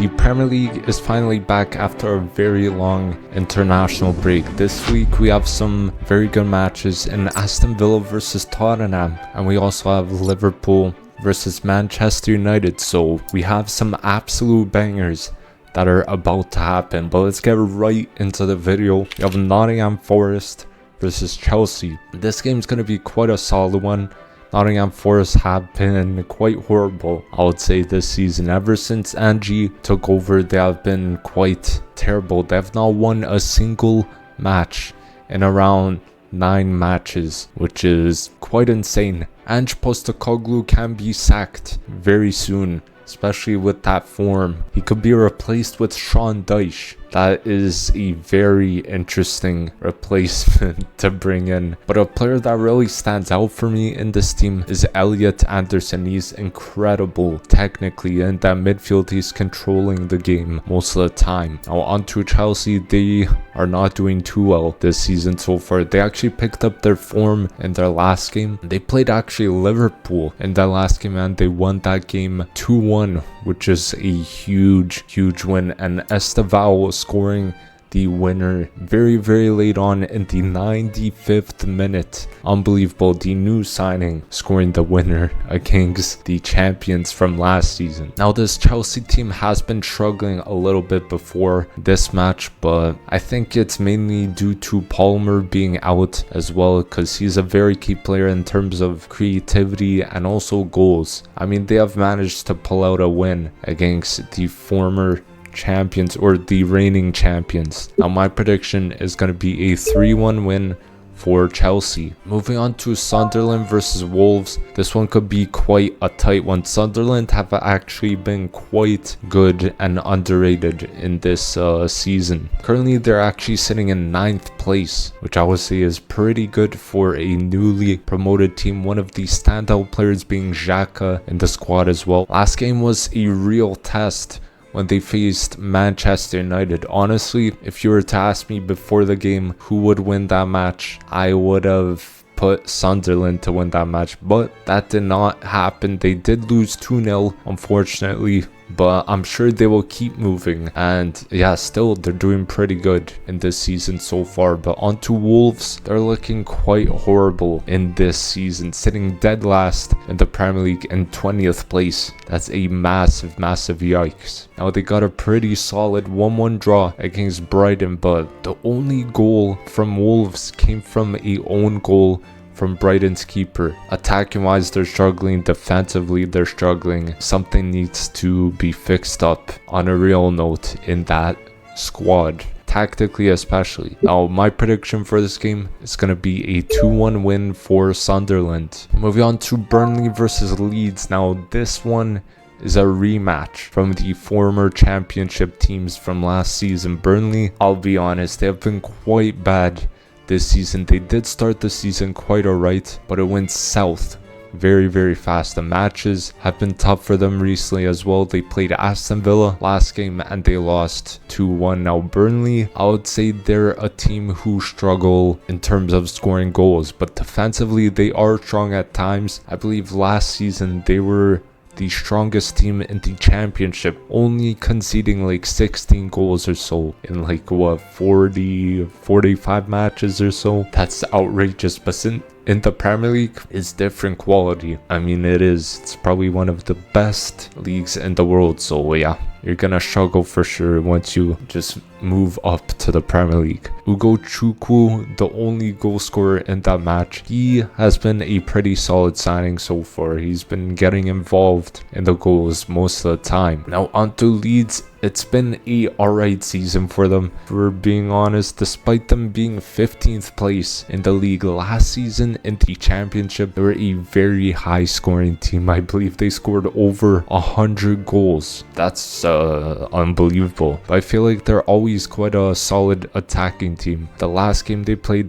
The Premier League is finally back after a very long international break. This week we have some very good matches in Aston Villa versus Tottenham, and we also have Liverpool versus Manchester United. So we have some absolute bangers that are about to happen. But let's get right into the video. We have Nottingham Forest versus Chelsea. This game's going to be quite a solid one. Nottingham Forest have been quite horrible, I would say, this season. Ever since Angie took over, they have been quite terrible. They have not won a single match in around 9 matches, which is quite insane. Ange Postecoglou can be sacked very soon, especially with that form. He could be replaced with Sean Dyche. That is a very interesting replacement to bring in. But a player that really stands out for me in this team is Elliot Anderson. He's incredible technically. In that midfield, he's controlling the game most of the time. Now onto Chelsea. They are not doing too well this season so far. They actually picked up their form in their last game. They played actually Liverpool in that last game and they won that game 2-1, which is a huge win. And Estevao scoring the winner very late on in the 95th minute. Unbelievable. The new signing scoring the winner against the champions from last season. Now this Chelsea team has been struggling a little bit before this match, but I think it's mainly due to Palmer being out as well, because he's a very key player in terms of creativity and also goals. I mean, they have managed to pull out a win against the former champions, or the reigning champions. Now my prediction is going to be a 3-1 win for Chelsea. Moving on to Sunderland versus Wolves. This one could be quite a tight one. Sunderland have actually been quite good and underrated in this season. Currently they're actually sitting in 9th place, which I would say is pretty good for a newly promoted team. One of the standout players being Xhaka in the squad as well. Last game was a real test when they faced Manchester United. Honestly, if you were to ask me before the game who would win that match, I would have put Sunderland to win that match, but that did not happen. They did lose 2-0, unfortunately, but I'm sure they will keep moving. And yeah, still they're doing pretty good in this season so far. But onto Wolves, they're looking quite horrible in this season, sitting dead last in the Premier League in 20th place. That's a massive yikes. Now they got a pretty solid 1-1 draw against Brighton, but the only goal from Wolves came from a own goal from Brighton's keeper. Attacking wise, they're struggling. Defensively, they're struggling. Something needs to be fixed up on a real note in that squad, tactically especially. Now my prediction for this game is going to be a 2-1 win for Sunderland. Moving on to Burnley versus Leeds. Now this one is a rematch from the former championship teams from last season. Burnley, I'll be honest, they have been quite bad this season. They did start the season quite alright, but it went south very fast. The matches have been tough for them recently as well. They played Aston Villa last game and they lost 2-1. Now Burnley, I would say they're a team who struggle in terms of scoring goals, but defensively they are strong at times. I believe last season they were the strongest team in the championship, only conceding like 16 goals or so in like 45 matches or so. That's outrageous. But in the Premier League, it's different quality. I mean, it's probably one of the best leagues in the world. So yeah, you're gonna struggle for sure once you just move up to the Premier League. Ugo Chukwu, the only goal scorer in that match, he has been a pretty solid signing so far. He's been getting involved in the goals most of the time. Now onto Leeds. It's been a alright season for them, if we're being honest. Despite them being 15th place in the league last season in the championship, they were a very high scoring team. I believe they scored over 100 goals. That's unbelievable. But I feel like they're always quite a solid attacking team. The last game they played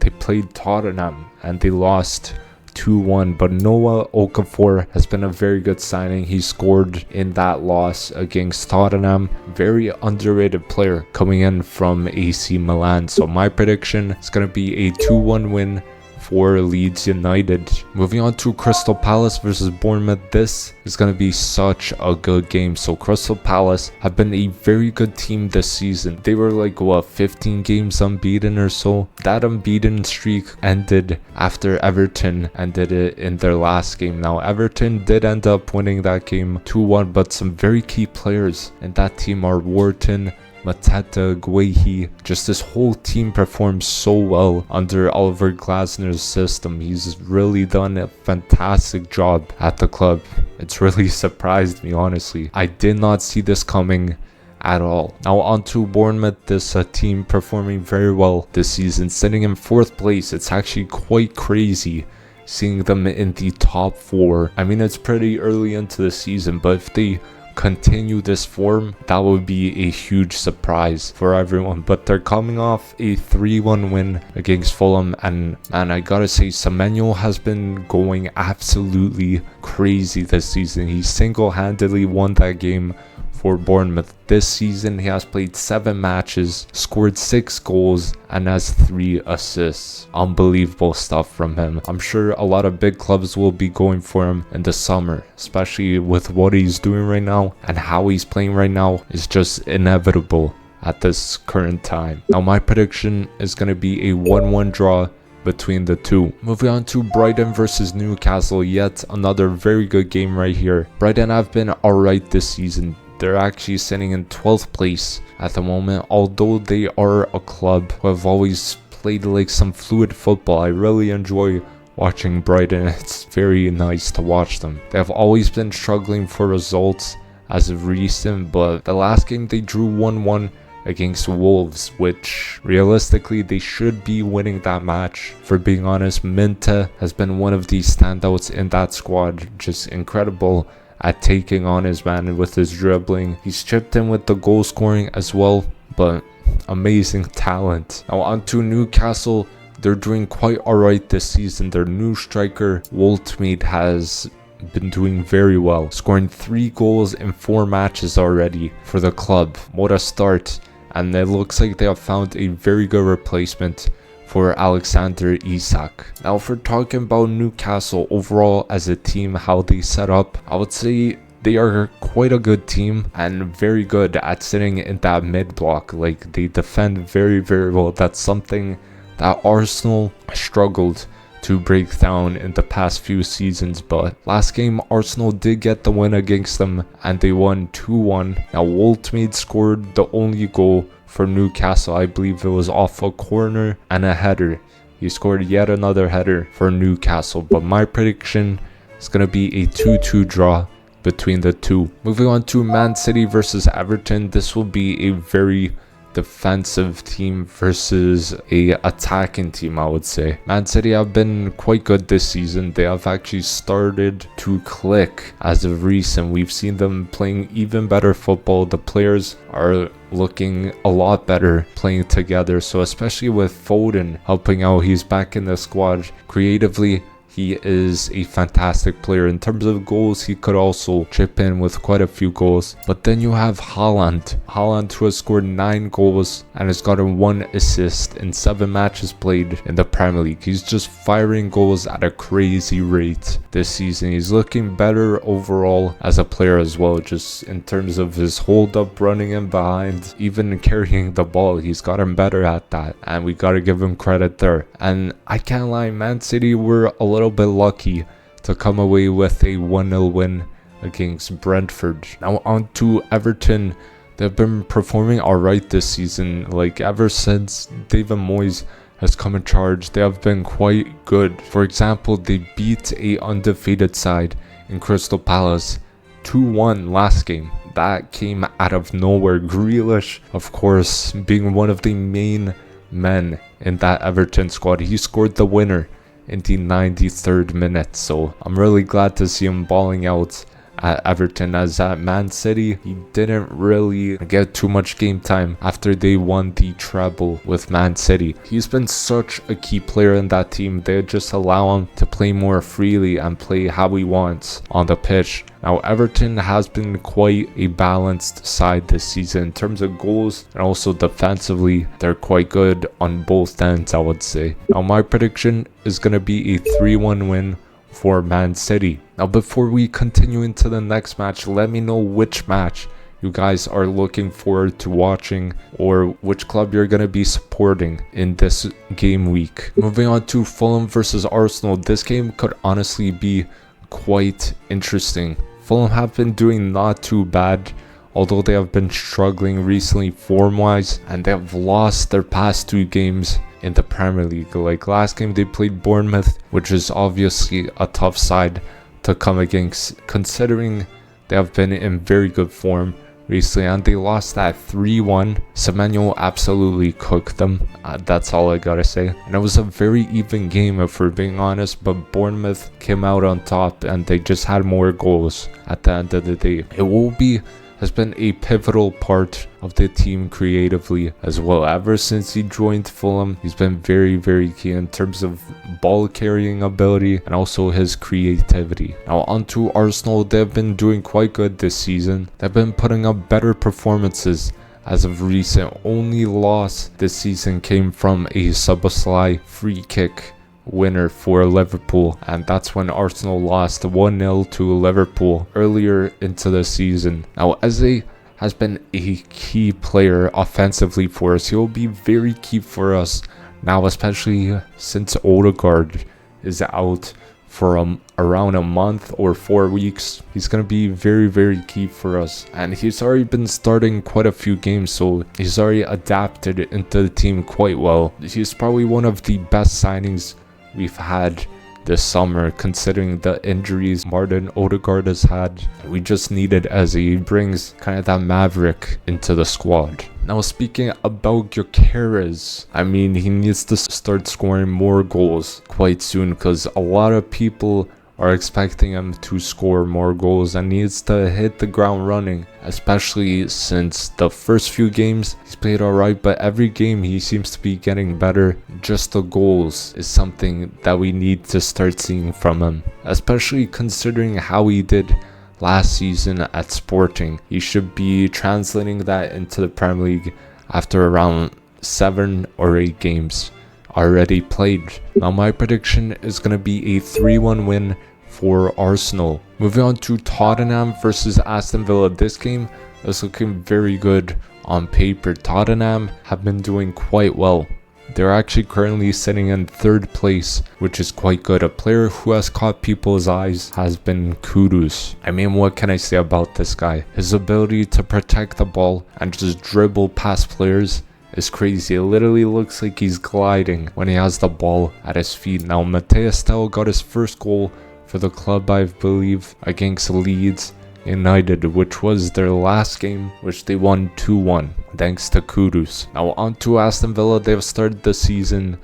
Tottenham and they lost 2-1, but Noah Okafor has been a very good signing. He scored in that loss against Tottenham. Very underrated player coming in from AC Milan. So my prediction is going to be a 2-1 win for Leeds United. Moving on to Crystal Palace versus Bournemouth. This is going to be such a good game. So Crystal Palace have been a very good team this season. They were like, what, 15 games unbeaten or so. That unbeaten streak ended after Everton ended it in their last game. Now Everton did end up winning that game 2-1, but some very key players in that team are Wharton, Mateta, Guehi. Just this whole team performs so well under Oliver Glasner's system. He's really done a fantastic job at the club. It's really surprised me, honestly. I did not see this coming at all. Now on to Bournemouth. This team performing very well this season, sitting in 4th place. It's actually quite crazy seeing them in the top 4. I mean, it's pretty early into the season, but if they continue this form, that would be a huge surprise for everyone. But they're coming off a 3-1 win against Fulham, and man, I gotta say, Semenyo has been going absolutely crazy this season. He single-handedly won that game for Bournemouth. This season he has played 7 matches, scored 6 goals, and has 3 assists. Unbelievable stuff from him. I'm sure a lot of big clubs will be going for him in the summer, especially with what he's doing right now and how he's playing right now. Is just inevitable at this current time. Now my prediction is going to be a 1-1 draw between the two. Moving on to Brighton versus Newcastle. Yet another very good game right here. Brighton have been alright this season. They're actually sitting in 12th place at the moment, although they are a club who have always played like some fluid football. I really enjoy watching Brighton. It's very nice to watch them. They have always been struggling for results as of recent, but the last game they drew 1-1 against Wolves, which realistically they should be winning that match. For being honest, Minta has been one of the standouts in that squad. Just incredible at taking on his man with his dribbling. He's chipped in with the goal scoring as well, but amazing talent. Now on to Newcastle. They're doing quite alright this season. Their new striker Woltmead has been doing very well, scoring 3 goals in 4 matches already for the club. What a start. And it looks like they have found a very good replacement for Alexander Isak. Now if we're talking about Newcastle overall as a team, how they set up, I would say they are quite a good team and very good at sitting in that mid block. Like, they defend very, very well. That's something that Arsenal struggled to break down in the past few seasons, but last game Arsenal did get the win against them and they won 2-1. Now Woltmead scored the only goal for Newcastle. I believe it was off a corner and a header. He scored yet another header for Newcastle, but my prediction is going to be a 2-2 draw between the two. Moving on to Man City versus Everton. This will be a very defensive team versus a attacking team, I would say. Man City have been quite good this season. They have actually started to click as of recent. We've seen them playing even better football. The players are looking a lot better playing together. So especially with Foden helping out, he's back in the squad. Creatively, he is a fantastic player. In terms of goals, he could also chip in with quite a few goals. But then you have Haaland. Haaland, who has scored 9 goals and has gotten 1 assist in 7 matches played in the Premier League. He's just firing goals at a crazy rate this season. He's looking better overall as a player as well, just in terms of his hold up, running in behind, even carrying the ball. He's gotten better at that, and we gotta give him credit there. And I can't lie, Man City were a little bit lucky to come away with a 1-0 win against Brentford. Now on to Everton. They've been performing alright this season. Like, ever since David Moyes has come in charge, they have been quite good. For example, they beat a undefeated side in Crystal Palace 2-1 last game. That came out of nowhere. Grealish, of course, being one of the main men in that Everton squad, he scored the winner in the 93rd minute. So I'm really glad to see him balling out at Everton, as at Man City he didn't really get too much game time after they won the treble with Man City. He's been such a key player in that team. They just allow him to play more freely and play how he wants on the pitch. Now Everton has been quite a balanced side this season in terms of goals, and also defensively they're quite good on both ends, I would say. Now my prediction is going to be a 3-1 win for Man City. Now before we continue into the next match, let me know which match you guys are looking forward to watching, or which club you're going to be supporting in this game week. Moving on to Fulham versus Arsenal. This game could honestly be quite interesting. Fulham have been doing not too bad, although they have been struggling recently form-wise, and they have lost their past 2 games in the Premier League. Like last game they played Bournemouth, which is obviously a tough side to come against considering they have been in very good form recently, and they lost that 3-1. Semenyo absolutely cooked them. That's all I gotta say. And it was a very even game if we're being honest, but Bournemouth came out on top and they just had more goals at the end of the day. Iwobi has been a pivotal part of the team creatively as well. Ever since he joined Fulham, he's been very key in terms of ball carrying ability and also his creativity. Now onto Arsenal. They've been doing quite good this season. They've been putting up better performances as of recent. Only loss this season came from a Szoboszlai free kick winner for Liverpool, and that's when Arsenal lost 1-0 to Liverpool earlier into the season. Now Eze has been a key player offensively for us. He'll be very key for us now, especially since Odegaard is out for around a month or 4 weeks. He's going to be very key for us, and he's already been starting quite a few games, so he's already adapted into the team quite well. He's probably one of the best signings we've had this summer, considering the injuries Martin Odegaard has had. We just needed Eze. He brings kind of that maverick into the squad. Now speaking about Gyökeres, I mean, he needs to start scoring more goals quite soon, because a lot of people are expecting him to score more goals and needs to hit the ground running, especially since the first few games he's played alright, but every game he seems to be getting better. Just the goals is something that we need to start seeing from him, especially considering how he did last season at Sporting. He should be translating that into the Premier League after around 7 or 8 games already played. Now my prediction is going to be a 3-1 win for Arsenal. Moving on to Tottenham versus Aston Villa. This game is looking very good on paper. Tottenham have been doing quite well. They're actually currently sitting in 3rd place, which is quite good. A player who has caught people's eyes has been Kudus. I mean, what can I say about this guy? His ability to protect the ball and just dribble past players is crazy. It literally looks like he's gliding when he has the ball at his feet. Now Mateus Tel got his first goal for the club, I believe, against Leeds United, which was their last game, which they won 2-1 thanks to Kudus. Now on to Aston Villa. They've started the season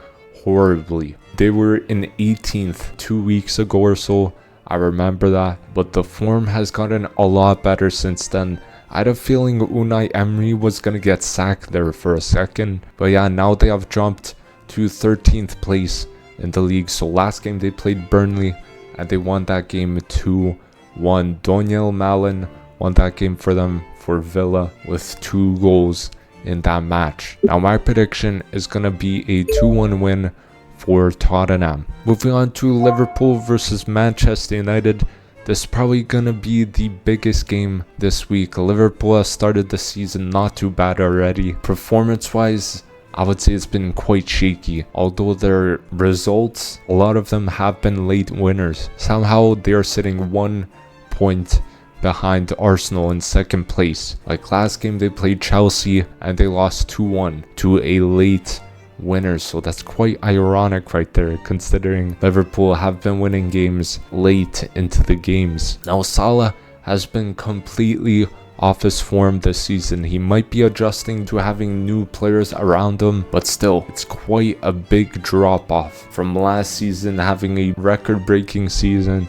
horribly. They were in 18th 2 weeks ago or so, I remember that, but the form has gotten a lot better since then. I had a feeling Unai Emery was going to get sacked there for a second. But yeah, now they have jumped to 13th place in the league. So last game they played Burnley and they won that game 2-1. Daniel Malin won that game for them for Villa with 2 goals in that match. Now my prediction is going to be a 2-1 win for Tottenham. Moving on to Liverpool versus Manchester United. This is probably going to be the biggest game this week. Liverpool has started the season not too bad already. Performance-wise, I would say it's been quite shaky. Although their results, a lot of them have been late winners. Somehow they are sitting 1 point behind Arsenal in 2nd place. Like last game they played Chelsea and they lost 2-1 to a late winners, so that's quite ironic right there, considering Liverpool have been winning games late into the games. Now Salah has been completely off his form this season. He might be adjusting to having new players around him, but still, it's quite a big drop off from last season, having a record-breaking season,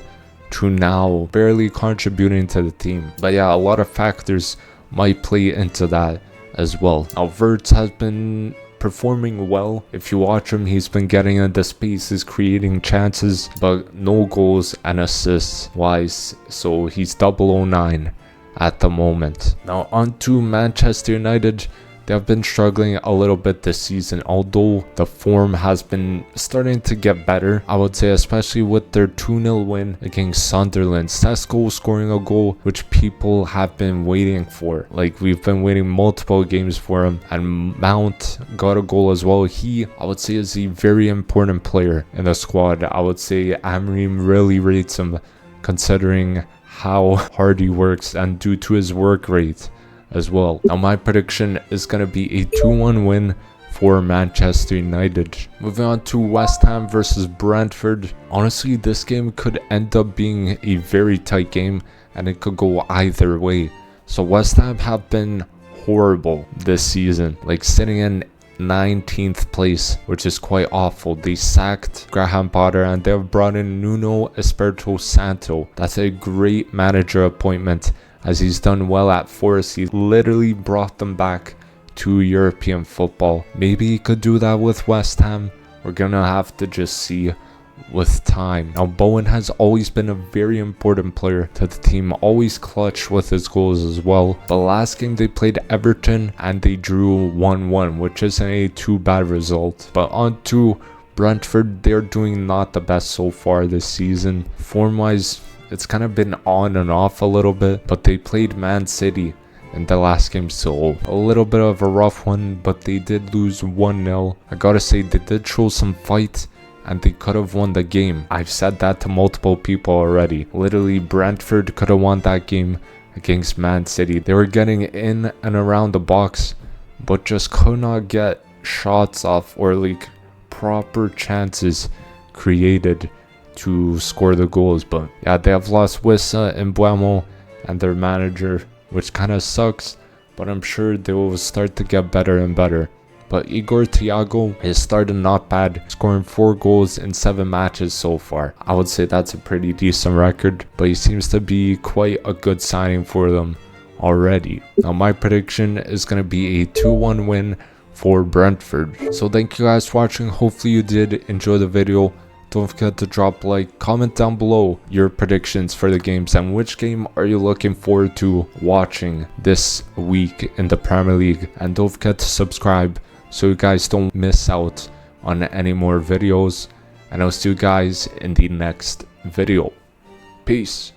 to now barely contributing to the team. But yeah, a lot of factors might play into that as well. Now Wirtz has been performing well. If you watch him, he's been getting into spaces, creating chances, but no goals and assists wise, so he's 009 at the moment. Now on to Manchester United. They have been struggling a little bit this season, although the form has been starting to get better, I would say, especially with their 2-0 win against Sunderland. Sesko scoring a goal which people have been waiting for. Like, we've been waiting multiple games for him, and Mount got a goal as well. He, I would say, is a very important player in the squad. I would say Amorim really rates him considering how hard he works and due to his work rate as well. Now my prediction is going to be a 2-1 win for Manchester United. Moving on to West Ham versus Brentford. Honestly, this game could end up being a very tight game and it could go either way. So West Ham have been horrible this season, like sitting in 19th place, which is quite awful. They sacked Graham Potter and they have brought in Nuno Espirito Santo. That's a great manager appointment, as he's done well at Forest. He literally brought them back to European football. Maybe he could do that with West Ham. We're gonna have to just see with time. Now Bowen has always been a very important player to the team, always clutch with his goals as well. The last game they played Everton and they drew 1-1, which isn't a too bad result. But on to Brentford, they're doing not the best so far this season. Form wise, it's kind of been on and off a little bit, but they played Man City in the last game, so a little bit of a rough one, but they did lose 1-0. I gotta say, they did show some fight and they could have won the game. I've said that to multiple people already. Literally, Brentford could have won that game against Man City. They were getting in and around the box, but just could not get shots off or like proper chances created to score the goals. But yeah, they have lost Wissa and Buemo and their manager, which kind of sucks, but I'm sure they will start to get better and better. But Igor Thiago is starting not bad, scoring 4 goals in 7 matches so far. I would say that's a pretty decent record, but he seems to be quite a good signing for them already. Now my prediction is going to be a 2-1 win for Brentford. So thank you guys for watching. Hopefully you did enjoy the video. Don't forget to drop a like, comment down below your predictions for the games and which game are you looking forward to watching this week in the Premier League. And don't forget to subscribe so you guys don't miss out on any more videos. And I'll see you guys in the next video. Peace.